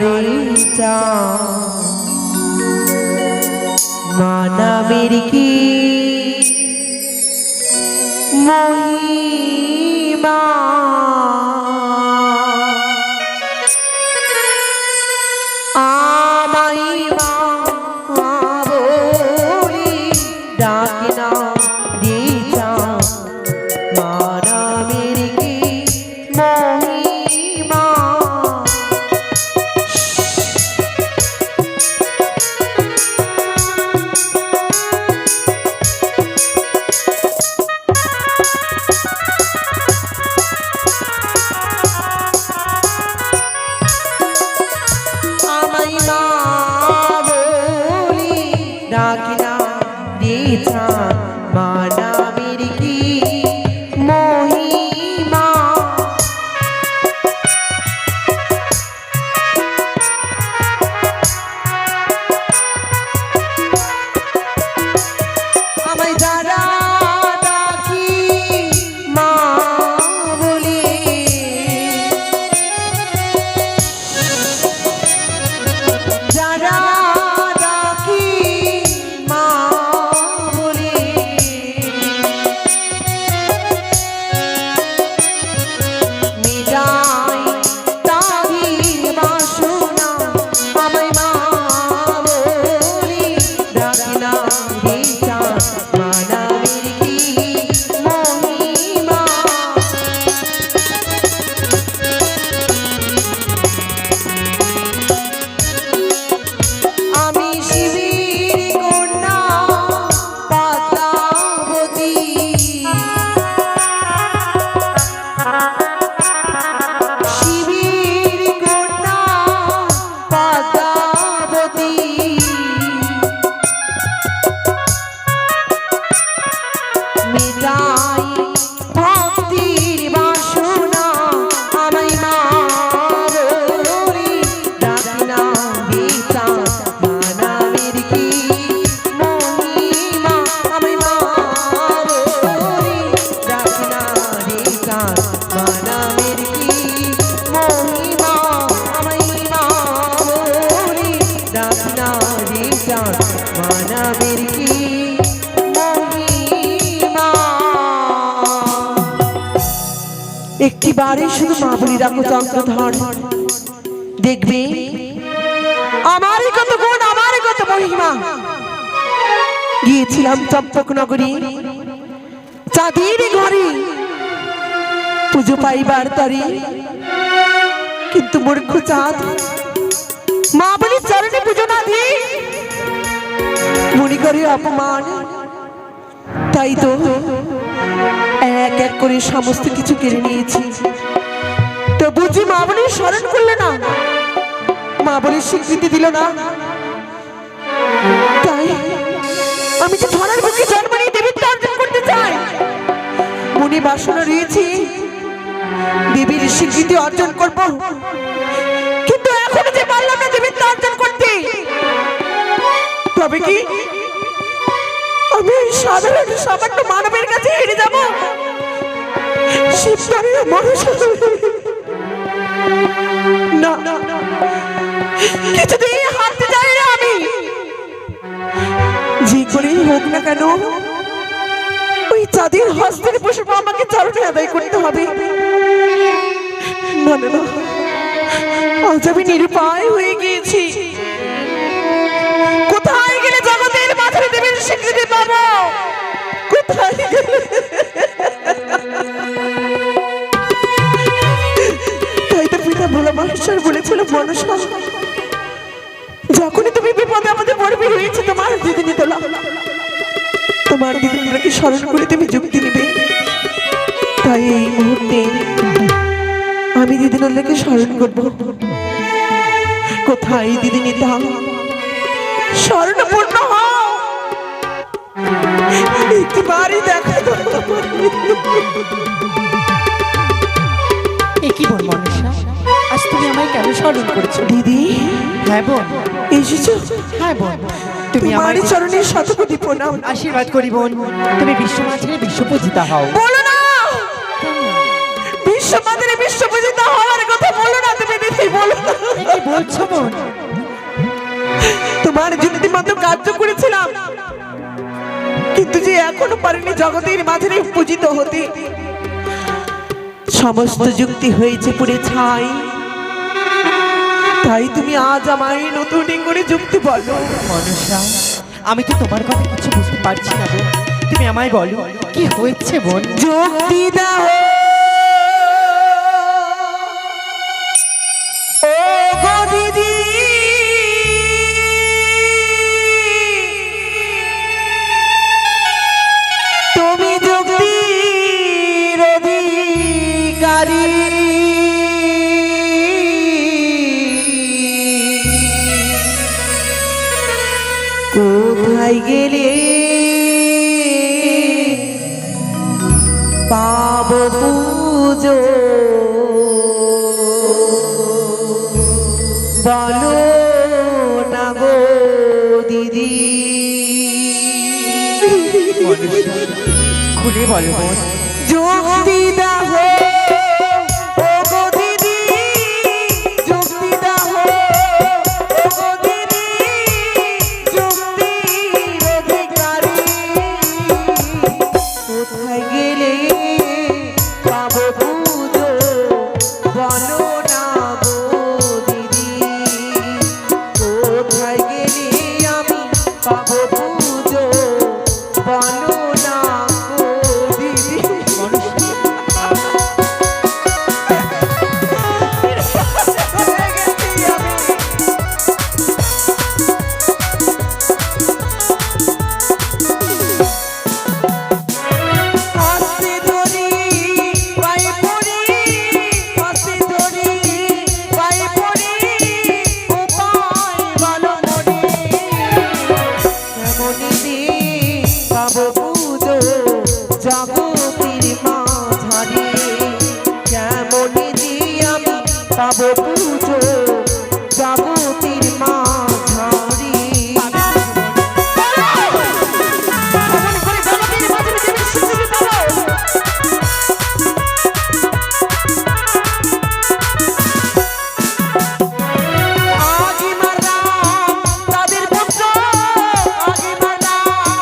রেচা মানা মেরি কি মহিমা আমায় মা বলি ডাকি না রেচা মানা মেরি কি মহিমা माना मेरी की महिमा आमाय जारा डाकी मा बोले जारा একটি বারে শুধু মা বলি রাখো চন্দ্রধর দেখবে আমারই কত গুণ আমারই কত মহিমা গিয়েছিলাম চম্পক নগরী চাঁদের ঘরে পুজো পাইবার তরে কিন্তু মূর্খ চাঁদ মা বলি চরণে পুজো না দিয়ে মনে করে অপমান তাই তো এক এক করে সমস্ত কিছু কেড়ে নিয়েছি তো বুঝি মা বলি স্মরণ করলে না মা বলি স্বীকৃতি দিল না তাই আমি যে ধরার বুকে জন্ম নিয়ে দেবীর অর্জন করতে চাই মনে বাসনা রয়েছে দেবীর স্বীকৃতি অর্জন করব কিন্তু এখন যে পারলাম না দেবীর অর্জন করতে তবে কি আমি সাধারণ সামান্য মানবের কাছে হেরে যাব শিবতারের মানুষ না কিছুতেই হারতে চাই না আমি যে করেই হোক না কেন ওই চাঁদের হস্তের পুষ্প আমাকে চরণে আদায় করতে হবে না না না আজ আমি নিরুপায় হয়ে গিয়েছি কোথায় গেলে জগতের মাঝে দেবীর স্বীকৃতি পাবো কোথায় গেলে তাই তো পিতা ভোলা মানুষের বলেছিল মনসা যখনই তুমি বিপদে আমাদের পড়বে হয়েছে তোমার দিদিনি তোলা তোমার দিদিনিকে স্মরণ করে তুমি যুক্তি নেবে তাই এই মুহূর্তে আমি দিদিনকে স্মরণ করবো কোথায় দিদিনি তা স্মরণপূর্ণ হও একবারই দেখা কি বল মনীষা আজ তুমি আমায় কেন স্মরণ করেছো দিদি হ্যাঁ বোন এসেছো হ্যাঁ বোন তুমি আমার চরণে শতকোটি প্রণাম আশীর্বাদ করি বোন তুমি বিশ্বমাঝে বিশ্বপূজিতা হও বলো না বিশ্বমাঝে বিশ্বপূজিতা হওয়ার কথা বলো না তুমি দিদি তাই বলো না। এ কি বলছো বোন? তোমার যুক্তি মতো কার্য করেছিলাম, কিন্তু যে এখনো পারিনি জগতের মাঝে পূজিত হতে। সমস্ত যুক্তি হয়েছে পুড়ে ছাই। তাই তুমি আজ আমায় নতুন করে যুক্তি বলো। মনসা, আমি তো তোমার কথা কিছু বুঝতে পারছি না বোন। তুমি আমায় বলো কি হয়েছে বোন? যুক্তি দাও ও গো দিদি, তুমি যুক্তির অধিকারী। কোথায় গেলে পাব পুজো বলো না গো দিদি। মনসা, খুলে বলো বোন। যুক্তি দাও ও গো দিদি, যুক্তি দাও ও গো দিদি, যুক্তির অধিকারী। কোথায় গেলে পাবো পুজো বলো না গো দিদি। কোথায় গেলে আমি পাবো পুজো বলো না গো দিদি। হাসি ধরি পায়ে পড়ি, হাসি ধরি পায়ে পড়ি, উপায় বলো মনে। কেমনি দিন পাবো পুজো জগতের মাঝারে, কেমনি দিন আমি পাবো পুজো জগতের মাঝারে। আগে মারলাম তাদের পুত্র, আগে মারলাম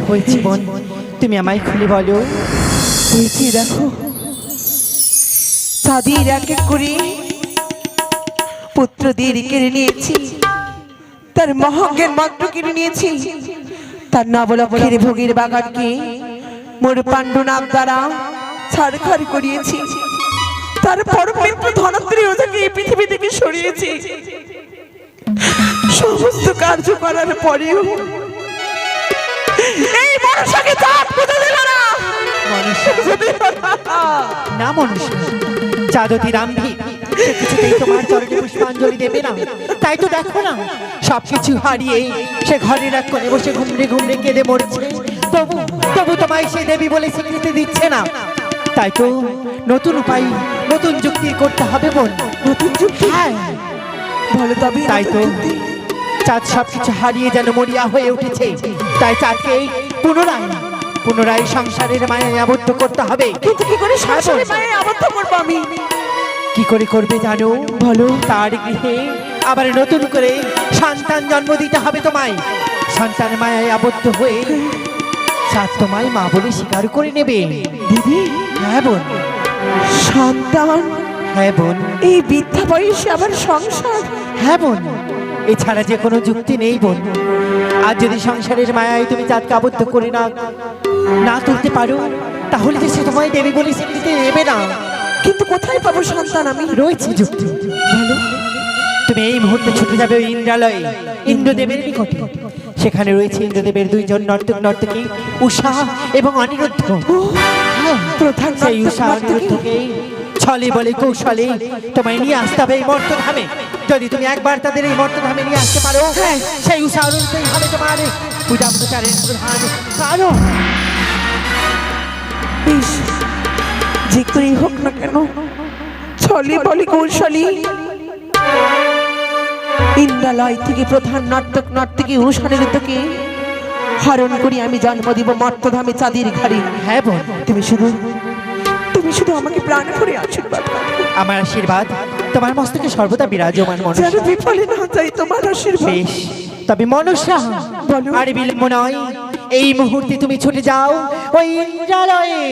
হয়েছে বোন, তুমি আমায় খুলে বলো। হয়েছে দেখো, চাঁদের এক এক করে পুত্রদের কেড়ে নিয়েছি, তার মহাজ্ঞান মাত্র কেড়ে নিয়েছি, তার নবলক্ষের ভোগের বাগানকে মোর পাণ্ডুনাগ দ্বারা ছাড়খাড় করিয়েছি, তার পরমমিত্র ধনত্রী ওটাকে এই পৃথিবী থেকে সরিয়েছি। সমস্ত কার্য করার পরেও এই মনসাকে চাপ পুঁতে দিল না। না মনুষ্য, চাঁদতি রামভি সে কিছুতেই তোমার চরণে পুষ্পাঞ্জলি দেবে না। তাই তো দেখো না, সবকিছু হারিয়ে সে ঘরের এক কোণে বসে ঘুমড়ে ঘুমড়ে কেঁদে মরছে, তবু তবু তোমায় সে দেবী বলে স্বীকৃতি দিচ্ছে না। তাই তো নতুন উপায়, নতুন যুক্তি করতে হবে বোন। নতুন যুক্তি? হ্যাঁ, ভালো তবে তাই তো চাঁদ সবকিছু হারিয়ে যেন মরিয়া হয়ে উঠেছে, তাই চাঁদকে পুনরায় পুনরায় সংসারের মায়ায় আবদ্ধ করতে হবে। কিন্তু কি করে সংসারের মায়ায় আবদ্ধ করব আমি? কি করে করবে জানো? বলো। তার গৃহে আবার নতুন করে সন্তান জন্ম দিতে হবে তোমায়। সন্তান মায়ায় আবদ্ধ হয়ে চাঁদ তোমায় মা বলে স্বীকার করে নেবে। দিদি, হ্যাঁ বোন। সন্তান? হ্যাঁ বোন। এই বৃদ্ধা বয়সে আবার সংসার? হ্যাঁ বোন, এছাড়া যে কোনো যুক্তি নেই বোন। আর যদি সংসারের মায়ায় তুমি চাঁদকে আবদ্ধ করে না তুলতে পারো, তাহলে যে সে তোমায় দেবী বলে স্বীকৃতি নেবে না। কিন্তু কোথায় পাবো সন্তান আমি? রয়েছে যুক্তি। বলো। তুমি এই মুহূর্তে ছুটে যাবে ওই ইন্দ্রালয়ে, ইন্দ্রদেবের নিকটে। সেখানে রয়েছে ইন্দ্রদেবের দুইজন নর্তক নর্তকী, উষা এবং অনিরুদ্ধ। প্রধান সেই উষা অনিরুদ্ধকে ছলে বলে কৌশলে তোমায় নিয়ে আসতে হবে এই মর্তধামে। যদি তুমি একবার তাদের এই মর্তধামে নিয়ে আসতে পারো, সেই উষা অনিরুদ্ধই হবে তোমার পূজা প্রচারের প্রধান কারণ। বেশ, যে করেই হোক না কেন, ছলে বলে কৌশলী ইন্দ্রালয় থেকে প্রধান নাটক নর্তকী উষানিরুদ্ধকে হরণ করি আমি জন্ম দিব মর্তধামে চাঁদের ঘরে। হ্যাঁ বোন, তুমি শুধু আমাকে প্রাণ ভরে আশীর্বাদ করো। আমার আশীর্বাদ তোমার মস্তকে সর্বদা বিরাজমান মনসা। যেন বিফলে না যাই তোমার আশীর্বাদ। বেশ, তবে মনসা বলো। আর বিলম্ব নয়, এই মুহূর্তে তুমি ছুটে যাও ওই ইন্দ্রালয়ে।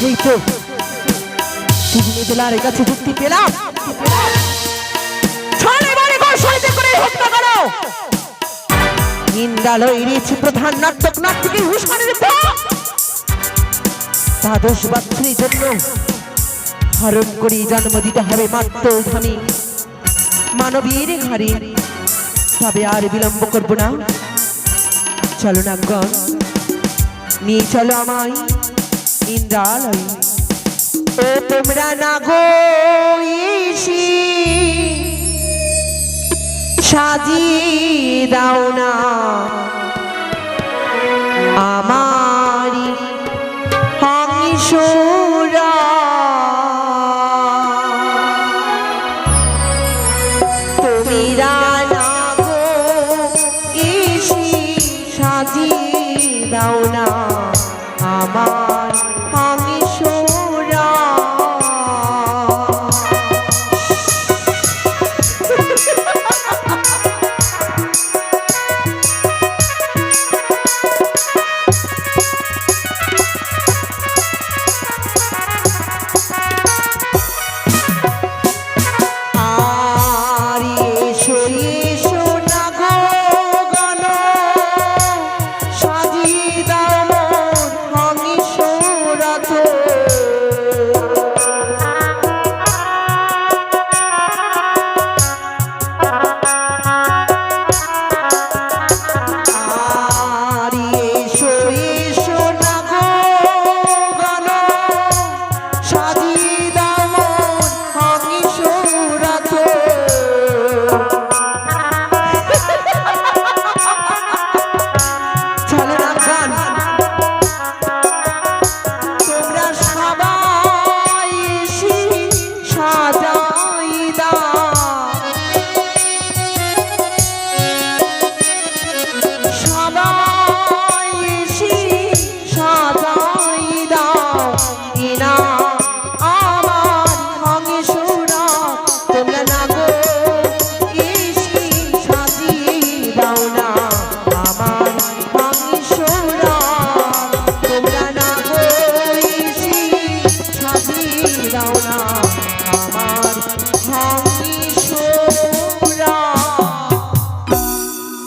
এই তো তিন জেলার কাছে যুক্তি পেলাম। ইন্দ্রালয় রয়েছে প্রধান নাটক নাটকে উষানিরুদ্ধ। দ্বাদশ বৎসরের জন্য হরণ করে জন্ম দিতে হবে মাত্র ধামী মানবীর ঘরে। তবে আর বিলম্ব করব না, চলো নাগগণ, নিয়ে চলো আমায় ইন্দ্রালয়। ও তোমরা নাগো ইসি সাজিয়ে দাও না আমারি হংসরা। তোমরা নাগো ইসি সাজিয়ে দাও না আমার হংসরা। হ্যাঁ